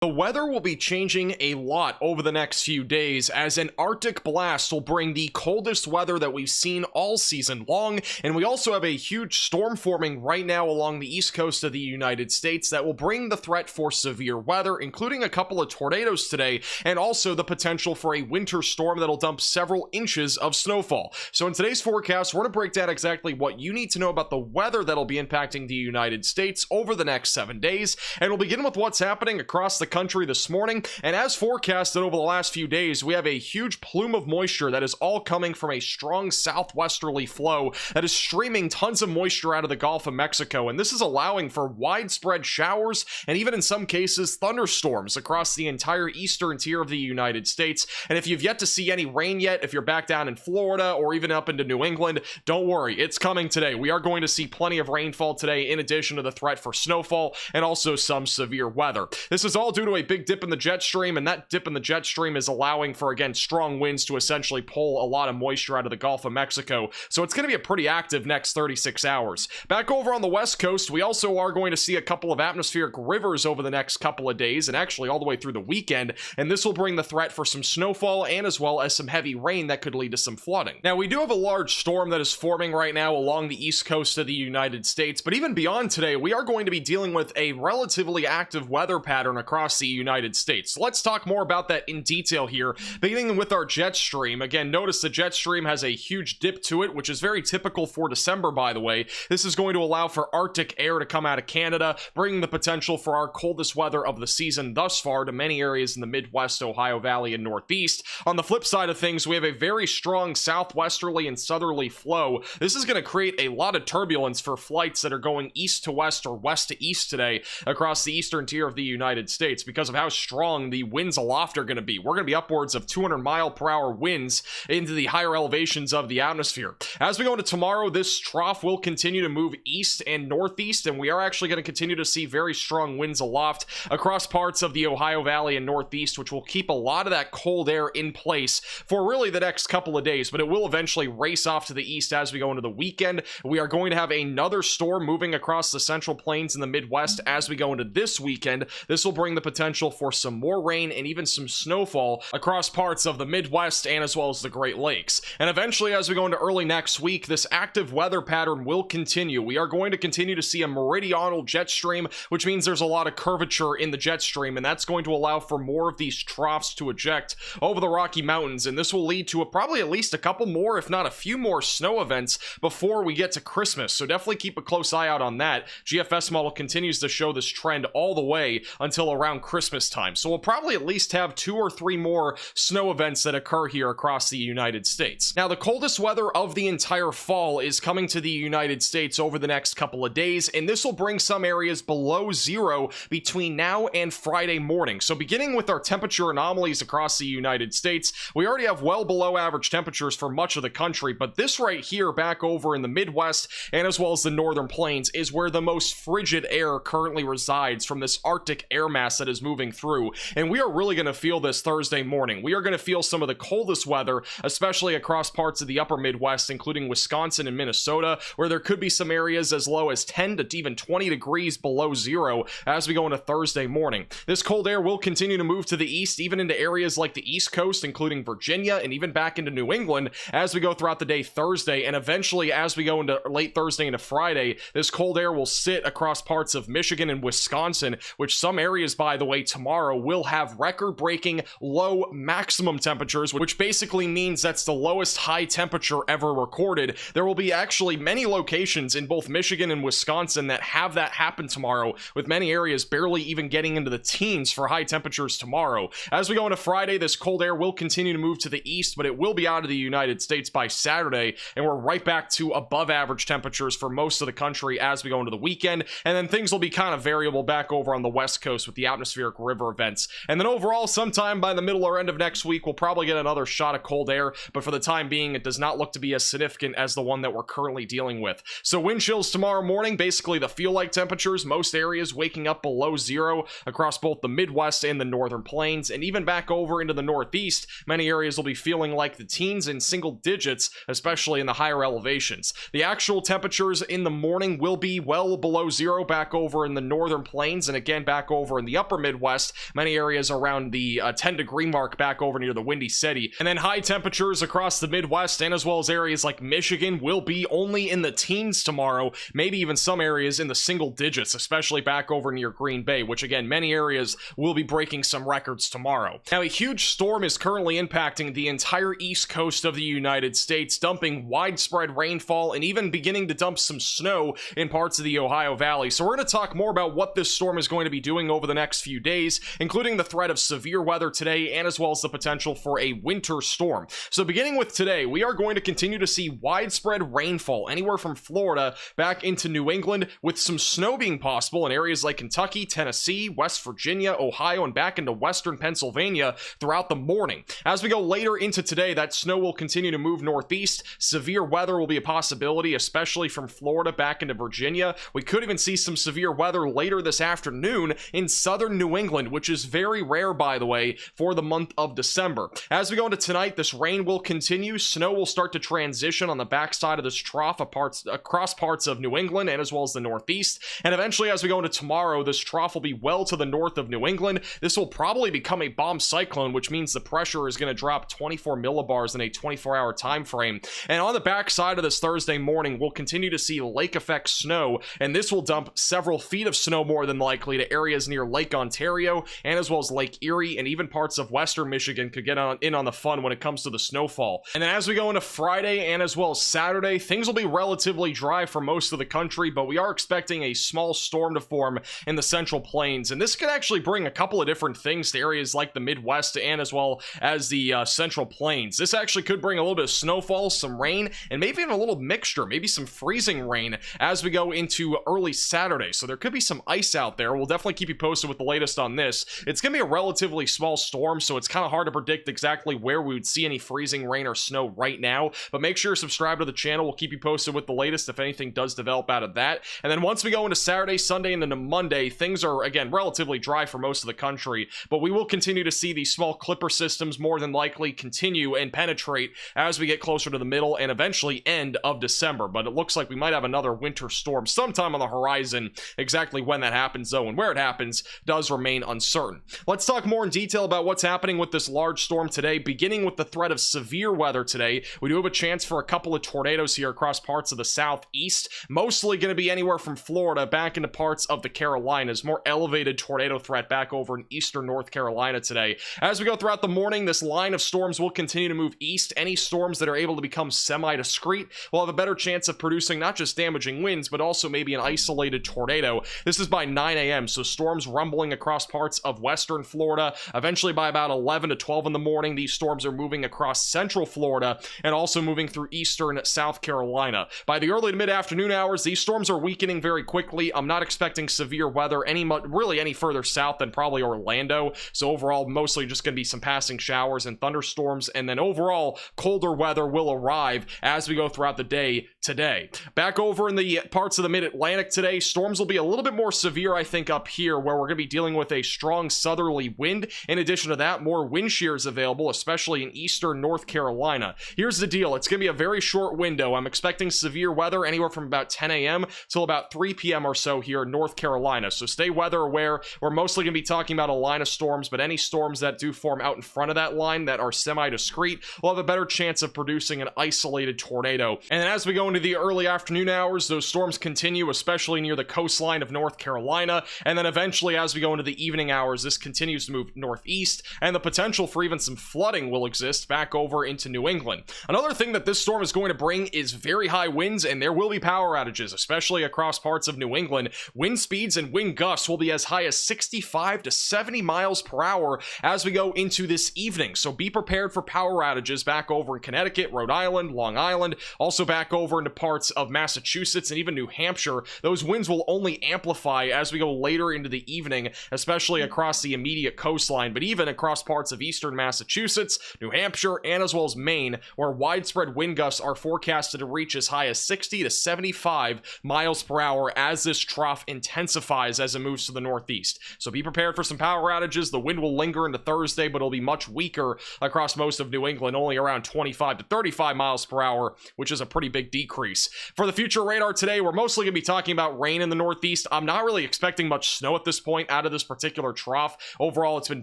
The weather will be changing a lot over the next few days as an Arctic blast will bring the coldest weather that we've seen all season long, and we also have a huge storm forming right now along the east coast of the United States that will bring the threat for severe weather, including a couple of tornadoes today, and also the potential for a winter storm that'll dump several inches of snowfall. So in today's forecast, we're going to break down exactly what you need to know about the weather that'll be impacting the United States over the next 7 days, and we'll begin with what's happening across the country this morning. And as forecasted over the last few days, we have a huge plume of moisture that is all coming from a strong southwesterly flow that is streaming tons of moisture out of the Gulf of Mexico, and this is allowing for widespread showers and even in some cases thunderstorms across the entire eastern tier of the United States. And if you've yet to see any rain yet, if you're back down in Florida or even up into New England, don't worry, it's coming today. We are going to see plenty of rainfall today in addition to the threat for snowfall and also some severe weather. This is all due to a big dip in the jet stream, and that dip in the jet stream is allowing for, again, strong winds to essentially pull a lot of moisture out of the Gulf of Mexico. So it's going to be a pretty active next 36 hours. Back over on the west coast, we also are going to see a couple of atmospheric rivers over the next couple of days, and actually all the way through the weekend, and this will bring the threat for some snowfall and as well as some heavy rain that could lead to some flooding. Now, we do have a large storm that is forming right now along the east coast of the United States, but even beyond today, we are going to be dealing with a relatively active weather pattern across the United States. So let's talk more about that in detail here, beginning with our jet stream. Again, notice the jet stream has a huge dip to it, which is very typical for December, by the way. This is going to allow for Arctic air to come out of Canada, bringing the potential for our coldest weather of the season thus far to many areas in the Midwest, Ohio Valley, and Northeast. On the flip side of things, we have a very strong southwesterly and southerly flow. This is going to create a lot of turbulence for flights that are going east to west or west to east today across the eastern tier of the United States because of how strong the winds aloft are going to be. We're going to be upwards of 200-mile-per-hour winds into the higher elevations of the atmosphere. As we go into tomorrow, this trough will continue to move east and northeast, and we are actually going to continue to see very strong winds aloft across parts of the Ohio Valley and Northeast, which will keep a lot of that cold air in place for really the next couple of days, but it will eventually race off to the east as we go into the weekend. We are going to have another storm moving across the central plains in the Midwest as we go into this weekend. This will bring the potential for some more rain and even some snowfall across parts of the Midwest and as well as the Great Lakes. And eventually, as we go into early next week, this active weather pattern will continue. We are going to continue to see a meridional jet stream, which means there's a lot of curvature in the jet stream, and that's going to allow for more of these troughs to eject over the Rocky Mountains, and this will lead to probably at least a couple more, if not a few more snow events before we get to Christmas. So definitely keep a close eye out on that. GFS model continues to show this trend all the way until around Christmas time. So we'll probably at least have 2 or 3 more snow events that occur here across the United States. Now, the coldest weather of the entire fall is coming to the United States over the next couple of days, and this will bring some areas below zero between now and Friday morning. So beginning with our temperature anomalies across the United States, we already have well below average temperatures for much of the country, but this right here back over in the Midwest and as well as the northern plains is where the most frigid air currently resides from this Arctic air mass that is moving through, and we are really going to feel this Thursday morning. We are going to feel some of the coldest weather, especially across parts of the upper Midwest, including Wisconsin and Minnesota, where there could be some areas as low as 10 to even 20 degrees below zero as we go into Thursday morning. This cold air will continue to move to the east, even into areas like the East Coast, including Virginia, and even back into New England as we go throughout the day Thursday, and eventually as we go into late Thursday into Friday, this cold air will sit across parts of Michigan and Wisconsin, which some areas, by the way, tomorrow will have record-breaking low maximum temperatures, which basically means that's the lowest high temperature ever recorded. There will be actually many locations in both Michigan and Wisconsin that have that happen tomorrow, with many areas barely even getting into the teens for high temperatures tomorrow. As we go into Friday, this cold air will continue to move to the east, but it will be out of the United States by Saturday, and we're right back to above average temperatures for most of the country as we go into the weekend, and then things will be kind of variable back over on the west coast with the atmospheric river events. And then overall, sometime by the middle or end of next week, we'll probably get another shot of cold air, but for the time being, it does not look to be as significant as the one that we're currently dealing with. So wind chills tomorrow morning, basically the feel-like temperatures, most areas waking up below zero across both the Midwest and the northern plains, and even back over into the Northeast, many areas will be feeling like the teens in single digits, especially in the higher elevations. The actual temperatures in the morning will be well below zero back over in the northern plains, and again back over in the upper upper Midwest, many areas around the 10-degree mark back over near the Windy City. And then high temperatures across the Midwest and as well as areas like Michigan will be only in the teens tomorrow, maybe even some areas in the single digits, especially back over near Green Bay, which again, many areas will be breaking some records tomorrow. Now, a huge storm is currently impacting the entire east coast of the United States, dumping widespread rainfall and even beginning to dump some snow in parts of the Ohio Valley. So we're going to talk more about what this storm is going to be doing over the next few days, including the threat of severe weather today and as well as the potential for a winter storm. So beginning with today, we are going to continue to see widespread rainfall anywhere from Florida back into New England, with some snow being possible in areas like Kentucky, Tennessee, West Virginia, Ohio, and back into western Pennsylvania throughout the morning. As we go later into today, that snow will continue to move northeast. Severe weather will be a possibility, especially from Florida back into Virginia. We could even see some severe weather later this afternoon in southern New England, which is very rare, by the way, for the month of December. As we go into tonight, this rain will continue. Snow will start to transition on the backside of this trough across parts of New England and as well as the northeast. And eventually, as we go into tomorrow, this trough will be well to the north of New England. This will probably become a bomb cyclone, which means the pressure is going to drop 24 millibars in a 24-hour time frame. And on the backside of this Thursday morning, we'll continue to see lake effect snow, and this will dump several feet of snow more than likely to areas near Lake Ontario and as well as Lake Erie, and even parts of western Michigan could get in on the fun when it comes to the snowfall. And then as we go into Friday and as well as Saturday, things will be relatively dry for most of the country, but we are expecting a small storm to form in the Central Plains, and this could actually bring a couple of different things to areas like the Midwest and as well as the Central Plains. This actually could bring a little bit of snowfall, some rain, and maybe even a little mixture, maybe some freezing rain as we go into early Saturday. So there could be some ice out there. We'll definitely keep you posted with the latest on this. It's going to be a relatively small storm, so it's kind of hard to predict exactly where we would see any freezing rain or snow right now, but make sure you're subscribed to the channel. We'll keep you posted with the latest if anything does develop out of that. And then once we go into Saturday, Sunday, and into Monday, things are again relatively dry for most of the country, but we will continue to see these small clipper systems more than likely continue and penetrate as we get closer to the middle and eventually end of December. But it looks like we might have another winter storm sometime on the horizon. Exactly when that happens though and where it happens does remain uncertain. Let's talk more in detail about what's happening with this large storm today, beginning with the threat of severe weather today. We do have a chance for a couple of tornadoes here across parts of the southeast, mostly going to be anywhere from Florida back into parts of the Carolinas. More elevated tornado threat back over in eastern North Carolina today. As we go throughout the morning, this line of storms will continue to move east. Any storms that are able to become semi-discrete will have a better chance of producing not just damaging winds, but also maybe an isolated tornado. This is by 9 a.m., so storms rumbling across parts of western Florida. Eventually by about 11 to 12 in the morning, these storms are moving across central Florida and also moving through eastern South Carolina. By the early to mid-afternoon hours, these storms are weakening very quickly. I'm not expecting severe weather really any further south than probably Orlando, so overall mostly just going to be some passing showers and thunderstorms, and then overall colder weather will arrive as we go throughout the day today. Back over in the parts of the mid-Atlantic today, storms will be a little bit more severe, I think, up here, where we're going to be dealing with a strong southerly wind. In addition to that, more wind shears available, especially in eastern North Carolina. Here's the deal. It's going to be a very short window. I'm expecting severe weather anywhere from about 10 a.m. till about 3 p.m. or so here in North Carolina, so stay weather aware. We're mostly going to be talking about a line of storms, but any storms that do form out in front of that line that are semi-discrete will have a better chance of producing an isolated tornado. And then as we go into the early afternoon hours, those storms continue, especially near the coastline of North Carolina, and then eventually as we go into the evening hours, this continues to move northeast, and the potential for even some flooding will exist back over into New England. Another thing that this storm is going to bring is very high winds, and there will be power outages, especially across parts of New England. Wind speeds and wind gusts will be as high as 65 to 70 miles per hour as we go into this evening, so be prepared for power outages back over in Connecticut, Rhode Island, Long Island, also back over into parts of Massachusetts and even New Hampshire. Those winds will only amplify as we go later into the evening, especially across the immediate coastline, but even across parts of eastern Massachusetts, New Hampshire, and as well as Maine, where widespread wind gusts are forecasted to reach as high as 60 to 75 miles per hour as this trough intensifies as it moves to the northeast. So be prepared for some power outages. The wind will linger into Thursday, but it'll be much weaker across most of New England, only around 25 to 35 miles per hour, which is a pretty big decrease. For the future radar today, we're mostly going to be talking about rain in the northeast. I'm not really expecting much snow at this point out of this particular trough. Overall, it's been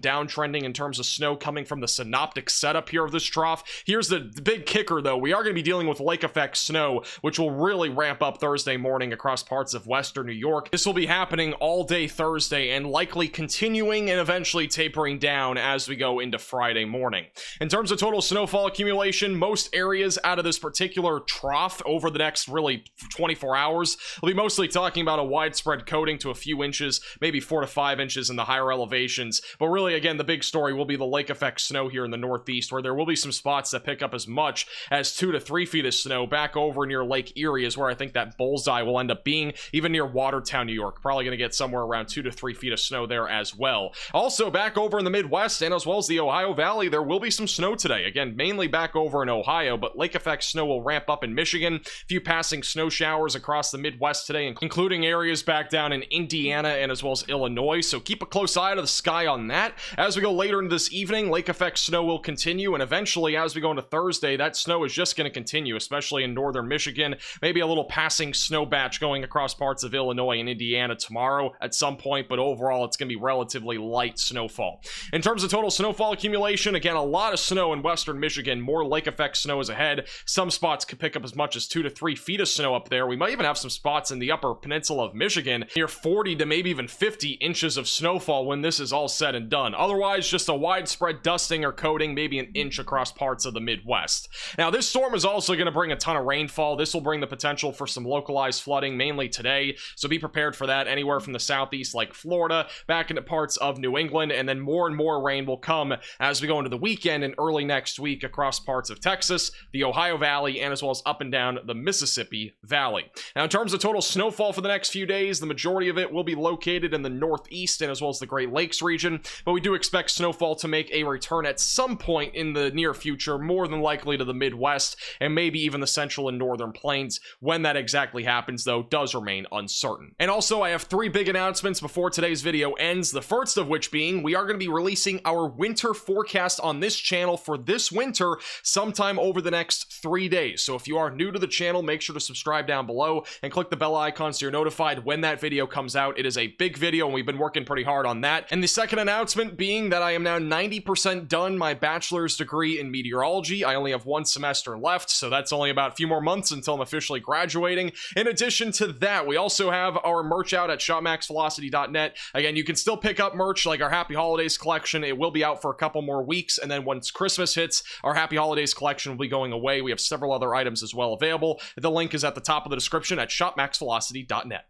downtrending in terms of snow coming from the synoptic setup here of this trough. Here's the big kicker, though. We are going to be dealing with lake effect snow, which will really ramp up Thursday morning across parts of western New York. This will be happening all day Thursday and likely continuing and eventually tapering down as we go into Friday morning. In terms of total snowfall accumulation, most areas out of this particular trough over the next really 24 hours, we'll be mostly talking about a widespread coating to a few inches, maybe 4 to 5 inches in the higher elevations. But really, again, the big story will be the lake effect snow here in the northeast, where there will be some spots that pick up as much as 2 to 3 feet of snow back over near Lake Erie is where I think that bullseye will end up being, even near Watertown, New York. Probably going to get somewhere around 2 to 3 feet of snow there as well. Also, back over in the Midwest and as well as the Ohio Valley, there will be some snow today. Again, mainly back over in Ohio, but lake effect snow will ramp up in Michigan. A few passing snow showers across the Midwest today, including areas back down in Indiana and as well as Illinois. So keep a close eye to the sky on that. As we go later into this evening, lake effect snow will continue, and eventually as we go into Thursday, that snow is just going to continue, especially in northern Michigan. Maybe a little passing snow batch going across parts of Illinois and Indiana tomorrow at some point, but overall it's going to be relatively light snowfall. In terms of total snowfall accumulation, again, a lot of snow in western Michigan. More lake effect snow is ahead. Some spots could pick up as much as 2 to 3 feet of snow up there. We might even have some spots in the upper peninsula of Michigan near 40 to maybe even 50 inches of snowfall when this is all said and done. Otherwise, just a widespread dusting or coating, maybe an inch across parts of the Midwest. Now, this storm is also going to bring a ton of rainfall. This will bring the potential for some localized flooding, mainly today, so be prepared for that anywhere from the southeast like Florida back into parts of New England, and then more and more rain will come as we go into the weekend and early next week across parts of Texas, the Ohio Valley, and as well as up and down the Mississippi Valley. Now, in terms of total snowfall for the next few days, the majority of it will be located in the northeast and as well as the Great Lakes region, but we do expect snowfall to make a return at some point in the near future, more than likely to the Midwest and maybe even the central and northern plains. When that exactly happens, though, does remain uncertain. And also, I have 3 big announcements before today's video ends, the first of which being we are going to be releasing our winter forecast on this channel for this winter sometime over the next 3 days. So if you are new to the channel, make sure to subscribe down below and click the bell icon so you're notified when that video comes out. It is a big video and we've been working pretty hard on that. And the second announcement being that I am now 90% done my bachelor's degree in meteorology. I only have 1 semester left, so that's only about a few more months until I'm officially graduating. In addition to that, we also have our merch out at shopmaxvelocity.net. Again, you can still pick up merch like our Happy Holidays collection. It will be out for a couple more weeks, and then once Christmas hits, our Happy Holidays collection will be going away. We have several other items as well available. The link is at the top of the description at shopmaxvelocity.net.